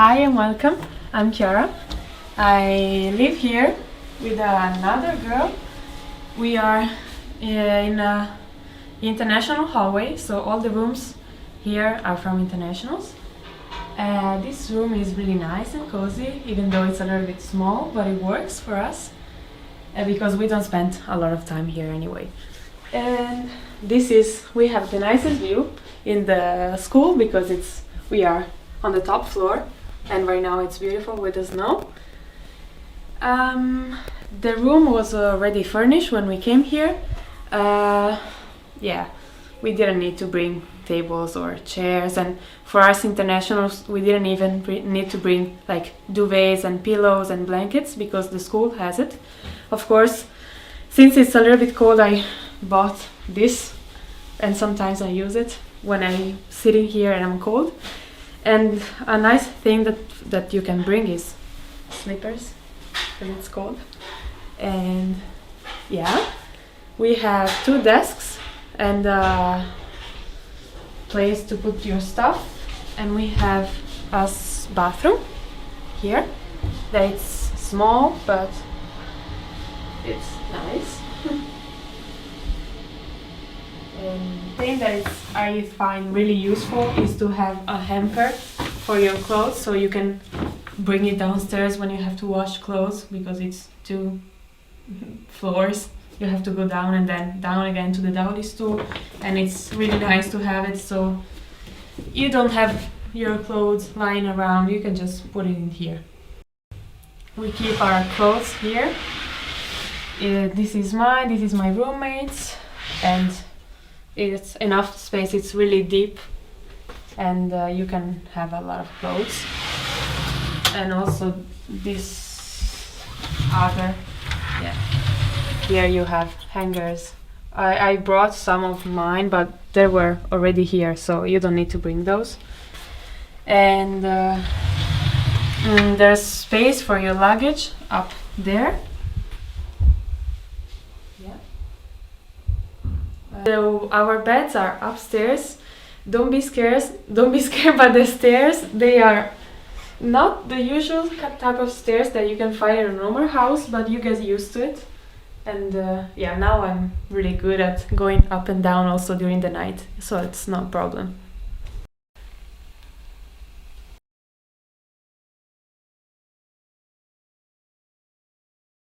Hi and welcome. I'm Chiara. I live here with another girl. We are in a international hallway, so all the rooms here are from internationals. This room is really nice and cozy, even though it's a little bit small, but it works for us because we don't spend a lot of time here anyway. And we have the nicest view in the school because we are on the top floor, and right now it's beautiful with the snow. The room was already furnished when we came here. We didn't need to bring tables or chairs, and for us internationals we didn't even need to bring like duvets and pillows and blankets because the school has it. Of course, since it's a little bit cold, I bought this, and sometimes I use it when I'm sitting here and I'm cold. And a nice thing that you can bring is slippers, because it's cold. And yeah, we have 2 desks and a place to put your stuff, and we have a bathroom here that it's small but it's nice. And thing that I find really useful is to have a hamper for your clothes, so you can bring it downstairs when you have to wash clothes, because it's 2 floors. You have to go down and then down again to the downy stool, and it's really nice to have it so you don't have your clothes lying around. You can just put it in here. We keep our clothes here. This is my roommate's, and it's enough space. It's really deep, and you can have a lot of clothes. And also this other, here you have hangers. I brought some of mine, but they were already here, so you don't need to bring those. And there's space for your luggage up there. So our beds are upstairs. Don't be scared by the stairs. They are not the usual type of stairs that you can find in a normal house, but you get used to it. And now I'm really good at going up and down also during the night, so it's no problem.